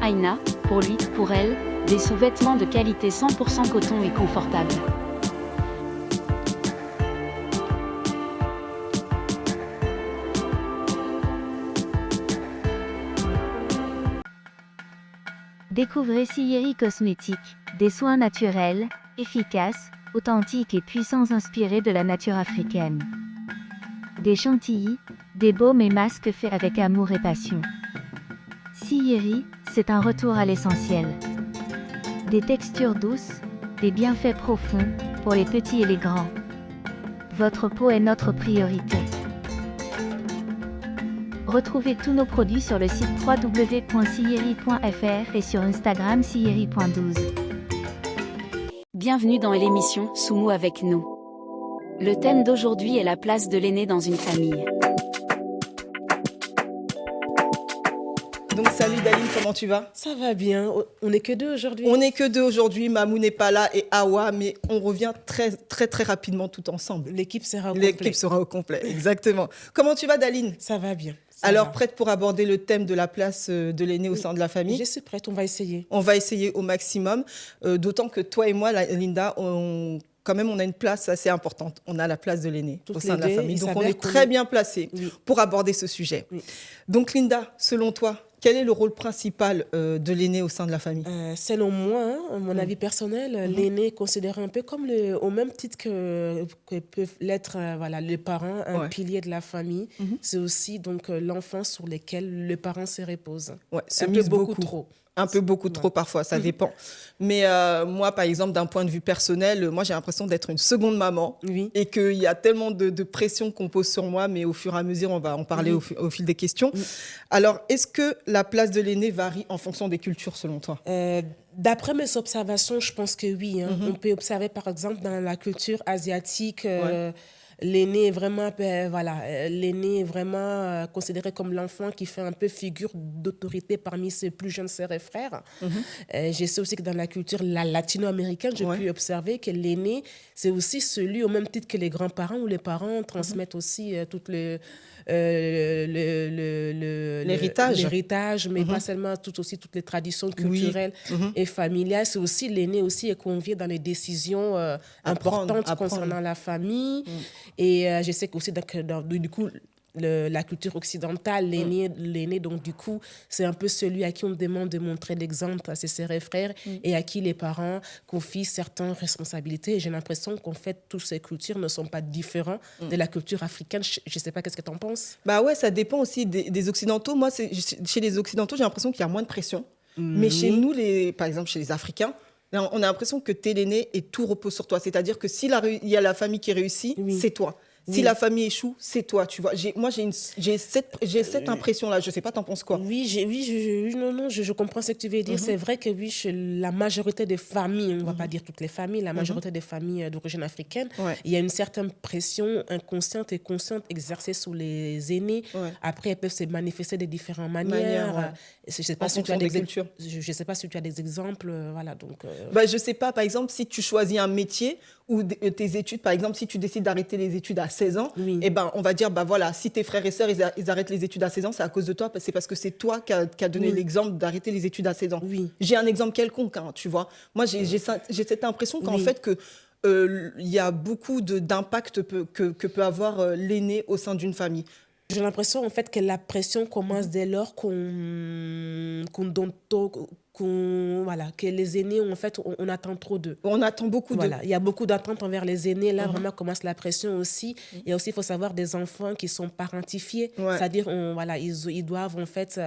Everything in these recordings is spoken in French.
Aina, pour lui, pour elle, des sous-vêtements de qualité 100% coton et confortables. Découvrez Sillery Cosmétiques, des soins naturels, efficaces, authentiques et puissants inspirés de la nature africaine. Des chantilly, des baumes et masques faits avec amour et passion. Sillery, c'est un retour à l'essentiel. Des textures douces, des bienfaits profonds, pour les petits et les grands. Votre peau est notre priorité. Retrouvez tous nos produits sur le site www.sillery.fr et sur Instagram sillery.12. Bienvenue dans l'émission Soumo avec nous. Le thème d'aujourd'hui est la place de l'aîné dans une famille. Donc salut Daline, comment tu vas? Ça va bien. On n'est que deux aujourd'hui. On n'est que deux aujourd'hui, Mamou n'est pas là et Awa, mais on revient très rapidement tout ensemble. L'équipe sera au complet. L'équipe sera au complet, exactement. Comment tu vas Daline? Ça va bien. Alors, prête pour aborder le thème de la place de l'aîné au sein de la famille? Je suis prête, on va essayer. On va essayer au maximum, d'autant que toi et moi, Linda, quand même, on a une place assez importante. On a la place de l'aîné au sein de la famille. Donc, on est très bien placés pour aborder ce sujet. Oui. Donc, Linda, selon toi, quel est le rôle principal de l'aîné au sein de la famille? Selon moi, mon avis personnel, l'aîné est considéré un peu comme au même titre que peuvent l'être les parents, un pilier de la famille. C'est aussi donc l'enfant sur lequel le parent se repose. Ouais, un peu beaucoup trop. Un peu beaucoup trop parfois, ça dépend. Mais moi, par exemple, d'un point de vue personnel, moi, j'ai l'impression d'être une seconde maman et qu'il y a tellement de pression qu'on pose sur moi, mais au fur et à mesure, on va en parler au fil des questions. Alors, est-ce que la place de l'aîné varie en fonction des cultures, selon toi? D'après mes observations, je pense que oui. On peut observer, par exemple, dans la culture asiatique... L'aîné est vraiment, considéré comme l'enfant qui fait un peu figure d'autorité parmi ses plus jeunes sœurs et frères. Je sais aussi que dans la culture latino-américaine, j'ai pu observer que l'aîné, c'est aussi celui, au même titre que les grands-parents, où les parents transmettent aussi l'héritage, mais pas seulement toutes les traditions culturelles et familiales. C'est aussi l'aîné aussi est convié dans les décisions importantes concernant la famille. Et je sais qu'aussi, du coup, la culture occidentale, l'aîné, donc du coup, c'est un peu celui à qui on demande de montrer l'exemple à ses sœurs et frères et à qui les parents confient certaines responsabilités. Et j'ai l'impression qu'en fait, toutes ces cultures ne sont pas différentes de la culture africaine. Je ne sais pas, qu'est-ce que tu en penses? Bah ouais, ça dépend aussi des Occidentaux. Moi, chez les Occidentaux, j'ai l'impression qu'il y a moins de pression. Mais chez nous, par exemple, chez les Africains, on a l'impression que tu es l'aîné et tout repose sur toi. C'est-à-dire que s'il y a la famille qui réussit, c'est toi. Si la famille échoue, c'est toi, tu vois. Moi, j'ai cette impression-là. Je ne sais pas, t'en penses quoi? Je comprends ce que tu veux dire. C'est vrai que oui, chez la majorité des familles, on ne va pas dire toutes les familles, la majorité des familles d'origine africaine, il y a une certaine pression inconsciente et consciente exercée sur les aînés. Après, elles peuvent se manifester de différentes manières. Je ne sais pas si tu as des exemples. Je ne sais pas, par exemple, si tu choisis un métier ou tes études, par exemple, si tu décides d'arrêter les études à 16 ans, on va dire, si tes frères et sœurs, ils arrêtent les études à 16 ans, c'est à cause de toi, c'est parce que c'est toi qui as donné l'exemple d'arrêter les études à 16 ans. J'ai un exemple quelconque, tu vois. Moi, j'ai cette impression qu'en fait, il y a beaucoup d'impact que peut avoir l'aîné au sein d'une famille. J'ai l'impression en fait que la pression commence dès lors qu'on donne que les aînés, en fait, on attend trop d'eux. On attend beaucoup d'eux. Il y a beaucoup d'attentes envers les aînés. Là, vraiment commence la pression aussi. Et aussi, il faut savoir des enfants qui sont parentifiés. C'est-à-dire, ils doivent, en fait,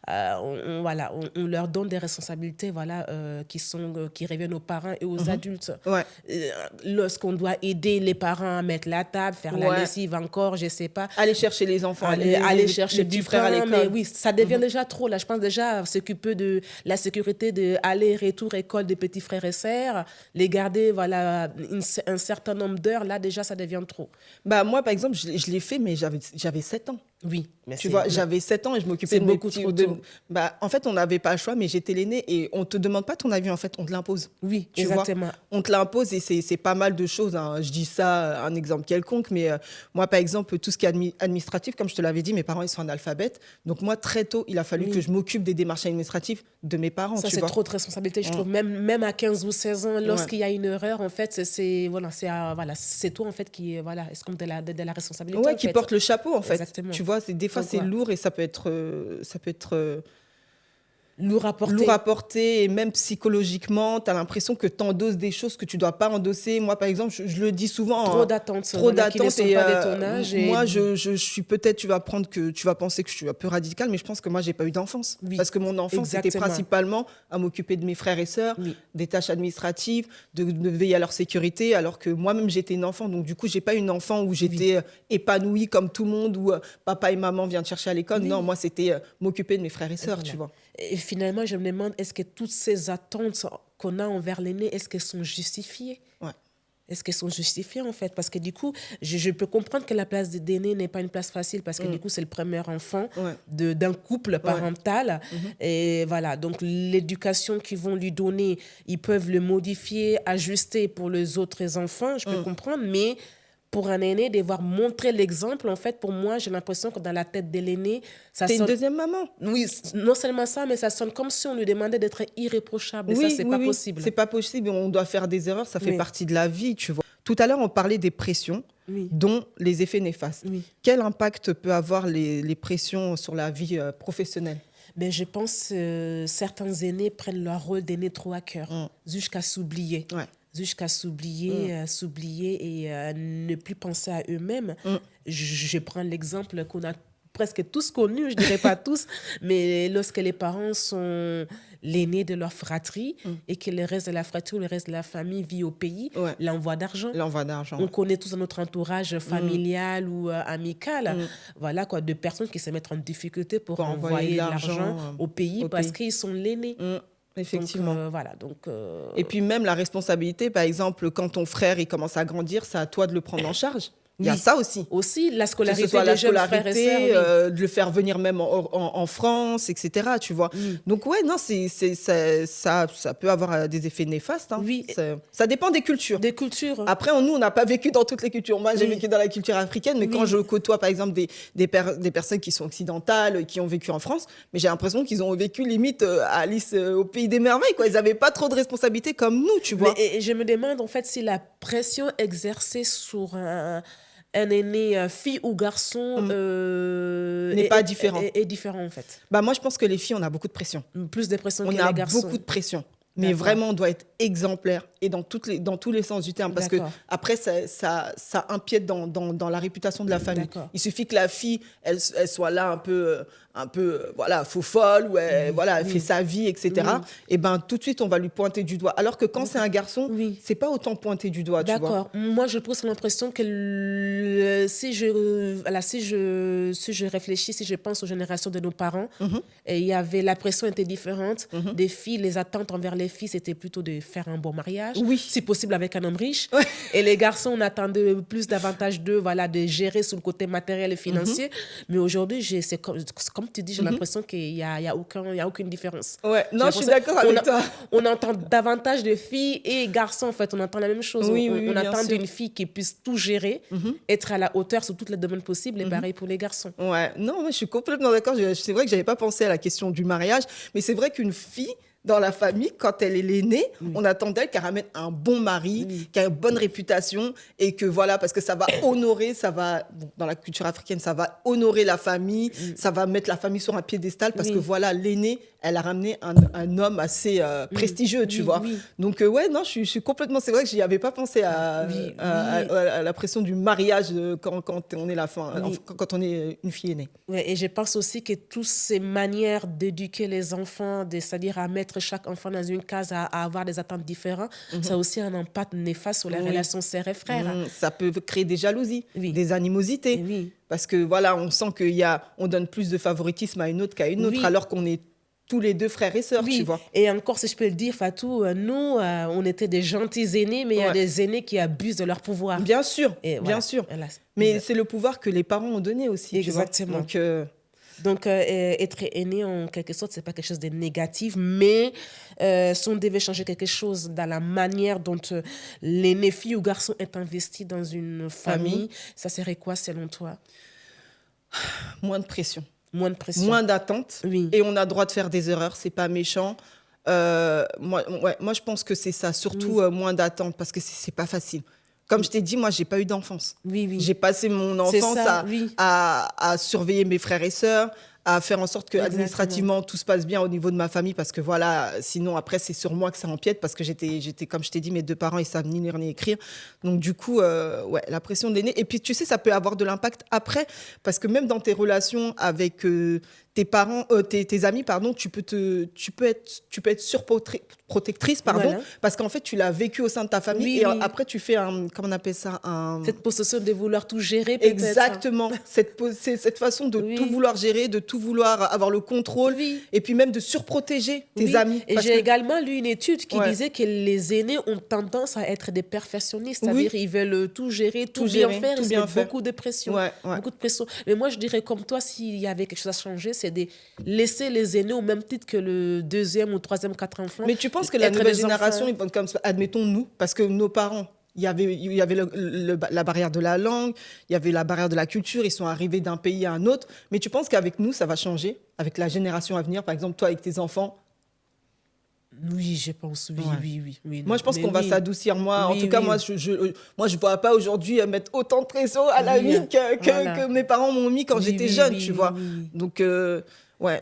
on leur donne des responsabilités qui reviennent aux parents et aux adultes. Lorsqu'on doit aider les parents à mettre la table, faire la lessive encore, je ne sais pas. Aller chercher les enfants, aller chercher du frère à l'école. Mais oui, ça devient déjà trop. Là, je pense déjà s'occuper de la sécurité de aller-retour école des petits frères et sœurs, les garder un certain nombre d'heures, là déjà ça devient trop. Moi par exemple, je l'ai fait, mais j'avais 7 ans. Oui, mais tu vois, j'avais 7 ans et je m'occupais de beaucoup trop tôt. En fait, on n'avait pas le choix, mais j'étais l'aînée et on te demande pas ton avis, en fait, on te l'impose. Oui, tu exactement. vois, on te l'impose et c'est pas mal de choses. Hein. Je dis ça, un exemple quelconque, mais moi, par exemple, tout ce qui est administratif, comme je te l'avais dit, mes parents, ils sont analphabètes. Donc moi, très tôt, il a fallu que je m'occupe des démarches administratives de mes parents. Ça, c'est trop de responsabilité, je trouve. Même à 15 ou 16 ans, lorsqu'il y a une erreur, en fait, c'est toi, en fait, qui est comme de la responsabilité. Ouais, qui porte le chapeau, en fait. Exactement. Tu vois, des fois, c'est lourd et ça peut être lourd à porter et même psychologiquement, tu as l'impression que tu endosses des choses que tu ne dois pas endosser. Moi, par exemple, je le dis souvent. Trop d'attentes. Et pas de ton âge. Moi, je suis peut-être, tu vas penser que je suis un peu radicale, mais je pense que moi, je n'ai pas eu d'enfance. Oui, parce que mon enfance, c'était principalement à m'occuper de mes frères et sœurs, des tâches administratives, de veiller à leur sécurité, alors que moi-même, j'étais une enfant. Donc, du coup, je n'ai pas une enfant où j'étais épanouie comme tout le monde, où papa et maman viennent chercher à l'école. Non, moi, c'était m'occuper de mes frères et sœurs, tu vois. Et finalement, je me demande, est-ce que toutes ces attentes qu'on a envers l'aîné, est-ce qu'elles sont justifiées ? Ouais. Est-ce qu'elles sont justifiées, en fait ? Parce que du coup, je peux comprendre que la place d'aîné n'est pas une place facile, parce que du coup, c'est le premier enfant d'un couple parental. Et voilà, donc l'éducation qu'ils vont lui donner, ils peuvent le modifier, ajuster pour les autres enfants, je peux comprendre, mais... Pour un aîné, devoir montrer l'exemple, en fait, pour moi, j'ai l'impression que dans la tête de l'aîné, ça sonne... T'es une deuxième maman. Oui, non seulement ça, mais ça sonne comme si on lui demandait d'être irréprochable. Et ça, c'est pas possible. C'est pas possible. On doit faire des erreurs, ça fait partie de la vie, tu vois. Tout à l'heure, on parlait des pressions, dont les effets néfastes. Quel impact peut avoir les pressions sur la vie professionnelle ? Ben, je pense que certains aînés prennent leur rôle d'aîné trop à cœur, jusqu'à s'oublier. Jusqu'à s'oublier et ne plus penser à eux-mêmes. Je prends l'exemple qu'on a presque tous connu, je dirais pas tous, mais lorsque les parents sont l'aîné de leur fratrie et que le reste de la fratrie ou le reste de la famille vit au pays, l'envoi d'argent. On connaît tous dans notre entourage familial ou amical, voilà quoi, de personnes qui se mettent en difficulté pour envoyer l'argent au pays parce qu'ils sont l'aîné. Effectivement. Donc, voilà, Et puis même la responsabilité, par exemple, quand ton frère il commence à grandir, c'est à toi de le prendre en charge. Il y a ça aussi. Aussi, la scolarité des jeunes frères et sœurs. De le faire venir même en France, etc. Tu vois. Donc, ouais, non, ça peut avoir des effets néfastes. Hein. Oui. Ça dépend des cultures. Après, nous, on n'a pas vécu dans toutes les cultures. Moi, j'ai vécu dans la culture africaine, mais quand je côtoie, par exemple, des personnes qui sont occidentales, qui ont vécu en France, mais j'ai l'impression qu'ils ont vécu limite Alice au pays des merveilles, quoi. Ils n'avaient pas trop de responsabilités comme nous, tu vois. Et je me demande, en fait, si la pression exercée sur un aîné, fille ou garçon, n'est pas différent. Est différent, en fait. Moi, je pense que les filles, on a beaucoup de pression. Plus de pression que les garçons. On a beaucoup de pression. Mais vraiment, on doit être exemplaire et dans tous les sens du terme. Parce que après, ça empiète dans la réputation de la famille. Il suffit que la fille, elle soit là un peu voilà, faux folle, ou elle fait sa vie, etc. Et tout de suite, on va lui pointer du doigt. Alors que quand c'est un garçon, c'est pas autant pointé du doigt, tu vois. D'accord. Moi, je pose l'impression que si je réfléchis, si je pense aux générations de nos parents, et il y avait, la pression était différente. Des filles, les attentes envers les filles, c'était plutôt de faire un bon mariage, si possible avec un homme riche. Et les garçons, on attendait plus davantage d'eux, voilà, de gérer sur le côté matériel et financier. Mais aujourd'hui, c'est comme tu dis, j'ai l'impression qu'il n'y a aucune différence. Ouais, non, je suis d'accord avec toi. On entend davantage de filles et garçons, en fait. On entend la même chose. On attend d'une fille qui puisse tout gérer, être à la hauteur sur toutes les domaines possibles, et pareil pour les garçons. Ouais, non, moi, je suis complètement d'accord. C'est vrai que je n'avais pas pensé à la question du mariage, mais c'est vrai qu'une fille, dans la famille, quand elle est l'aînée, on attend d'elle qu'elle ramène un bon mari, qui a une bonne réputation, et que voilà, parce que ça va honorer, dans la culture africaine, ça va honorer la famille, ça va mettre la famille sur un piédestal, parce que voilà, l'aînée, elle a ramené un homme assez prestigieux, tu vois. Donc, ouais, non, je suis complètement... C'est vrai que je n'y avais pas pensé à la pression du mariage quand on est quand on est une fille aînée. Ouais, et je pense aussi que toutes ces manières d'éduquer les enfants, c'est-à-dire à mettre chaque enfant dans une case, à avoir des attentes différentes, ça a aussi un impact néfaste sur la relation sœurs et frères. Ça peut créer des jalousies, des animosités. Parce que voilà, on sent qu'on donne plus de favoritisme à une autre qu'à une autre, alors qu'on est tous les deux frères et sœurs, tu vois. Et encore, si je peux le dire, Fatou, nous, on était des gentils aînés, mais il y a des aînés qui abusent de leur pouvoir. Bien sûr, bien sûr. Mais c'est le pouvoir que les parents ont donné aussi. Exactement. Tu vois. Donc, être aîné, en quelque sorte, ce n'est pas quelque chose de négatif, mais si on devait changer quelque chose dans la manière dont l'aîné, fille ou garçon, est investi dans une famille, ça serait quoi selon toi? Moins de pression. Moins d'attente. Et on a le droit de faire des erreurs, c'est pas méchant. Moi, je pense que c'est ça, surtout moins d'attente, parce que c'est pas facile. Comme je t'ai dit, moi, j'ai pas eu d'enfance. J'ai passé mon enfance à surveiller mes frères et sœurs, à faire en sorte que administrativement tout se passe bien au niveau de ma famille, parce que voilà, sinon après c'est sur moi que ça empiète, parce que j'étais comme je t'ai dit, mes deux parents ils savent ni lire ni écrire, donc du coup la pression de l'aîné. Et puis tu sais, ça peut avoir de l'impact après, parce que même dans tes relations avec tes parents, tes amis, pardon, tu peux être surprotectrice, pardon, parce qu'en fait tu l'as vécu au sein de ta famille, et après tu fais comment on appelle ça, cette possession de vouloir tout gérer, peut-être. Exactement. cette façon de tout vouloir gérer, de tout vouloir avoir le contrôle, et puis même de surprotéger tes amis. Et j'ai également lu une étude qui disait que les aînés ont tendance à être des perfectionnistes, c'est-à-dire ils veulent tout gérer, tout bien faire, ils mettent beaucoup de pression, beaucoup de pression. Mais moi je dirais comme toi, s'il y avait quelque chose à changer, c'est de laisser les aînés au même titre que le deuxième ou troisième, quatrième enfant. Mais tu penses que la nouvelle génération, ils vont comme ça, admettons nous, parce que nos parents, il y avait la barrière de la langue, il y avait la barrière de la culture, ils sont arrivés d'un pays à un autre. Mais tu penses qu'avec nous, ça va changer? Avec la génération à venir, par exemple, toi avec tes enfants? Oui, je pense, oui. Moi, je pense qu'on va s'adoucir. En tout cas, moi, je vois pas aujourd'hui mettre autant de pression à la vie que mes parents m'ont mis quand j'étais jeune, tu vois. Donc...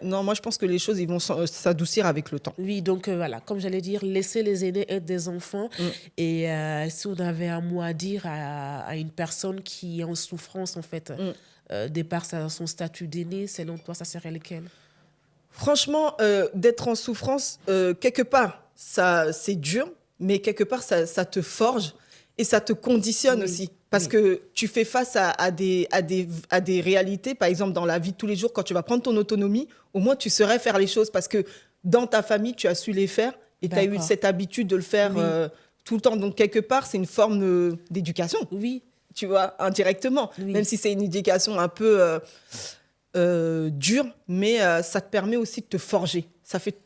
non, moi je pense que les choses ils vont s'adoucir avec le temps. Oui, donc voilà, comme j'allais dire, laisser les aînés être des enfants. Et si on avait un mot à dire à une personne qui est en souffrance, en fait, de par son statut d'aîné, selon toi, ça serait lequel? Franchement, d'être en souffrance, quelque part, c'est dur, mais quelque part, ça te forge et ça te conditionne aussi. Parce que tu fais face à des réalités, par exemple, dans la vie de tous les jours, quand tu vas prendre ton autonomie, au moins, tu saurais faire les choses parce que dans ta famille, tu as su les faire et tu as eu cette habitude de le faire tout le temps. Donc, quelque part, c'est une forme d'éducation. Tu vois, indirectement. Même si c'est une éducation un peu dure, mais ça te permet aussi de te forger. Ça fait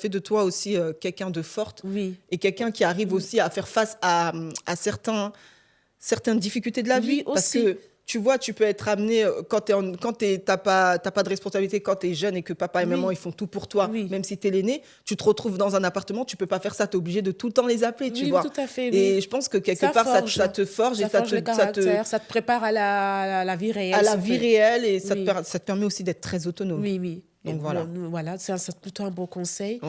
de toi aussi quelqu'un de forte et quelqu'un qui arrive aussi à faire face à certaines difficultés de la vie. Parce que tu vois, tu peux être amené, quand t'as pas de responsabilité, quand tu es jeune et que papa et maman ils font tout pour toi, même si tu es l'aîné, tu te retrouves dans un appartement, tu peux pas faire ça, tu es obligé de tout le temps les appeler, tu vois. Tout à fait, et je pense que quelque part, ça te forge et ça te prépare à la vie réelle. À la vie réelle et ça te permet aussi d'être très autonome. Donc voilà, c'est plutôt un bon conseil.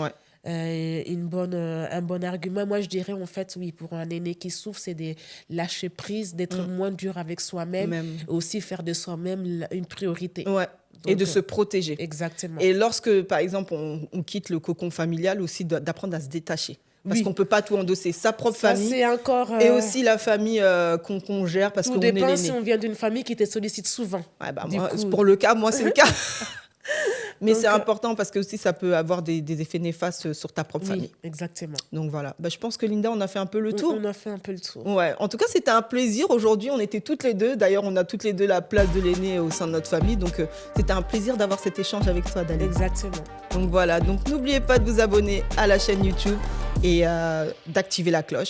Un bon argument. Moi, je dirais, en fait, pour un aîné qui souffre, c'est de lâcher prise, d'être moins dur avec soi-même, aussi faire de soi-même une priorité. Donc, et de se protéger. Exactement. Et lorsque, par exemple, on quitte le cocon familial, aussi d'apprendre à se détacher. Parce qu'on ne peut pas tout endosser. Sa propre famille et aussi la famille qu'on gère parce qu'on est l'aîné. Tout dépend si on vient d'une famille qui te sollicite souvent. Pour le cas, moi, c'est le cas. Mais c'est important parce que aussi ça peut avoir des effets néfastes sur ta propre famille. Exactement. Donc voilà. Je pense que Linda, on a fait un peu le tour. On a fait un peu le tour. En tout cas, c'était un plaisir. Aujourd'hui, on était toutes les deux. D'ailleurs, on a toutes les deux la place de l'aîné au sein de notre famille. Donc c'était un plaisir d'avoir cet échange avec toi, Daline. Exactement. Donc voilà. Donc n'oubliez pas de vous abonner à la chaîne YouTube et d'activer la cloche